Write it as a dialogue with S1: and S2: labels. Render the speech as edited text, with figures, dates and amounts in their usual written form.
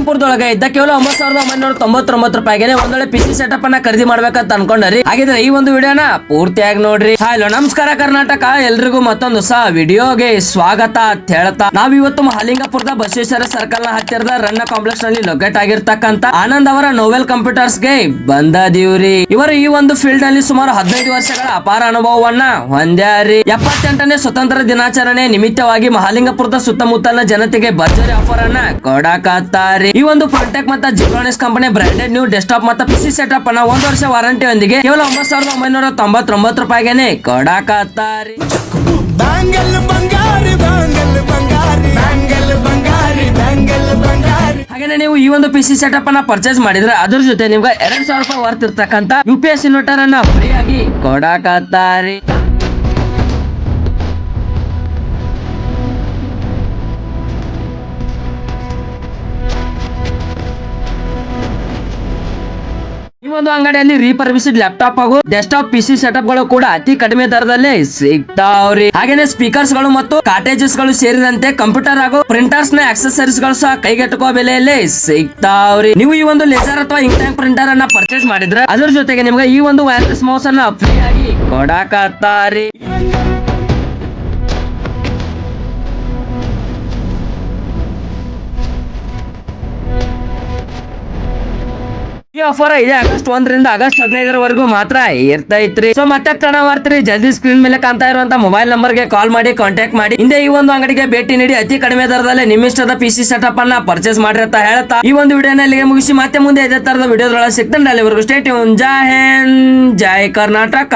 S1: ಮಹಾಲಿಂಗಪುರದೊಳಗೆ ಇದ್ದ ಕೇವಲ 9,999 ರೂಪಾಯಿಗೆ ಒಂದೊಳ್ಳೆ ಪಿಸಿ ಸೆಟಪ್ ಅನ್ನ ಖರೀದಿ ಮಾಡ್ಬೇಕಂತ ಅನ್ಕೊಂಡ್ರಿ. ಹಾಗಿದ್ರೆ ಈ ಒಂದು ವಿಡಿಯೋನ ಪೂರ್ತಿಯಾಗಿ ನೋಡ್ರಿ. ಹಲೋ ನಮಸ್ಕಾರ ಕರ್ನಾಟಕ, ಎಲ್ರಿಗೂ ಮತ್ತೊಂದು ಹೊಸ ವಿಡಿಯೋಗೆ ಸ್ವಾಗತ ಅಂತ ಹೇಳ್ತಾ ನಾವಿವತ್ತು ಮಹಾಲಿಂಗಪುರದ ಬಸವೇಶ್ವರ ಸರ್ಕಲ್ ನ ಹತ್ತಿರದ ರನ್ನ ಕಾಂಪ್ಲೆಕ್ಸ್ ನಲ್ಲಿ ಲೊಕೇಟ್ ಆಗಿರ್ತಕ್ಕಂತ ಆನಂದ್ ಅವರ ನೋವೆಲ್ ಕಂಪ್ಯೂಟರ್ಸ್ ಗೆ ಬಂದದೀವ್ರಿ. ಇವರು ಈ ಒಂದು ಫೀಲ್ಡ್ ನಲ್ಲಿ ಸುಮಾರು 15 ವರ್ಷಗಳ ಅಪಾರ ಅನುಭವವನ್ನ ಹೊಂದ್ಯಾರಿ. 78ನೇ ಸ್ವತಂತ್ರ ದಿನಾಚರಣೆ ನಿಮಿತ್ತವಾಗಿ ಮಹಾಲಿಂಗಪುರದ ಸುತ್ತಮುತ್ತಲಿನ ಜನತೆಗೆ ಭರ್ಜರಿ ಆಫರ್ ಅನ್ನ ಕೊಡಕತ್ತಾರಿ. ಈ ಒಂದು ಫಾಂಟೆಕ್ ಮತ್ತು ಜಿಬ್ರಾನಿಕ್ಸ್ ಕಂಪನಿ ಬ್ರಾಂಡೆಡ್ ನ್ಯೂ ಡೆಸ್ಕ್ಟಾಪ್ ಮತ್ತು ಪಿಸಿ ಸೆಟಪ್ ಅನ್ನ 1 ವರ್ಷ ವಾರಂಟಿ ಒಂದಿಗೆ ಕೇವಲ 9,999 ರೂಪಾಯಿಗೆ ಕೊಡಕತ್ತಾರಿ. ಹಾಗೇನೆ ನೀವು ಈ ಒಂದು ಪಿಸಿ ಸೆಟಪ್ ಅನ್ನ ಪರ್ಚೇಸ್ ಮಾಡಿದ್ರೆ ಅದ್ರ ಜೊತೆ ನಿಮ್ಗೆ 2,000 ರೂಪಾಯಿ ವರ್ತ್ ಇರ್ತಕ್ಕಂತ UPS ಇನ್ವರ್ಟರ್ ಅನ್ನ ಫ್ರೀ ಆಗಿ ಕೊಡಕತ್ತಾರಿ. ಈ ಒಂದು ಅಂಗಡಿಯಲ್ಲಿ ರೀಪರ್ವಿಸ್ಡ್ ಲ್ಯಾಪ್ಟಾಪ್ ಹಾಗೂ ಡೆಸ್ಕ್ಟಾಪ್ ಪಿಸಿ ಸೆಟಪ್ ಗಳು ಕೂಡ ಅತಿ ಕಡಿಮೆ ದರದಲ್ಲಿ ಸಿಗ್ತಾವ್ರಿ. ಹಾಗೇನೆ ಸ್ಪೀಕರ್ಸ್ ಗಳು ಮತ್ತು ಕಾಟೇಜಸ್ ಗಳು ಸೇರಿದಂತೆ ಕಂಪ್ಯೂಟರ್ ಹಾಗೂ ಪ್ರಿಂಟರ್ಸ್ ನ ಆಕ್ಸೆಸರೀಸ್ ಗಳು ಸಹ ಕೈಗೆಟುಕುವ ಬೆಲೆಯಲ್ಲಿ ಸಿಗ್ತಾವ್ರಿ. ನೀವು ಈ ಒಂದು ಲೇಸರ್ ಅಥವಾ ಇಂಕ್ ಟ್ಯಾಂಕ್ ಪ್ರಿಂಟರ್ ಅನ್ನ ಪರ್ಚೇಸ್ ಮಾಡಿದ್ರೆ ಅದ್ರ ಜೊತೆಗೆ ನಿಮ್ಗೆ ಈ ಒಂದು ವೈರ್ಲೆಸ್ ಮೌಸ್ ಅನ್ನ ಫ್ರೀ ಆಗಿ ಕೊಡಕತ್ತಾರಿ. ಈ ಆಫರ್ ಇದೆ ಆಗಸ್ಟ್ 1 ರಿಂದ ಆಗಸ್ಟ್ 15 ಮಾತ್ರ ಇರ್ತೈತ್ರಿ. ಸೊ ಮತ್ತೆ ಕಣ ಮಾಡ್ತೀರಿ, ಜಲ್ದಿ ಸ್ಕ್ರೀನ್ ಮೇಲೆ ಕಾಣ್ತಾ ಇರುವಂತ ಮೊಬೈಲ್ ನಂಬರ್ ಗೆ ಕಾಲ್ ಮಾಡಿ ಕಾಂಟ್ಯಾಕ್ಟ್ ಮಾಡಿ ಹಿಂದೆ ಈ ಒಂದು ಅಂಗಡಿಗೆ ಭೇಟಿ ನೀಡಿ ಅತಿ ಕಡಿಮೆ ದರದಲ್ಲಿ ನಿಮ್ಮಿಷ್ಟದ ಪಿಸಿ ಸೆಟಪ್ ಅನ್ನ ಪರ್ಚೇಸ್ ಮಾಡ್ರಿ ಅಂತ ಹೇಳ್ತಾ ಈ ಒಂದು ವಿಡಿಯೋನ ಇಲ್ಲಿಗೆ ಮುಗಿಸಿ ಮತ್ತೆ ಮುಂದೆ ಇದೇ ತರದ ವಿಡಿಯೋದೊಳಗೆ ಸಿಗ್ತಾನೆ. ಅಲ್ಲಿವರೆಗೂ ಸ್ಟೇ ಟ್ಯೂನ್. ಜೈ ಹಿಂದ್, ಜೈ ಕರ್ನಾಟಕ.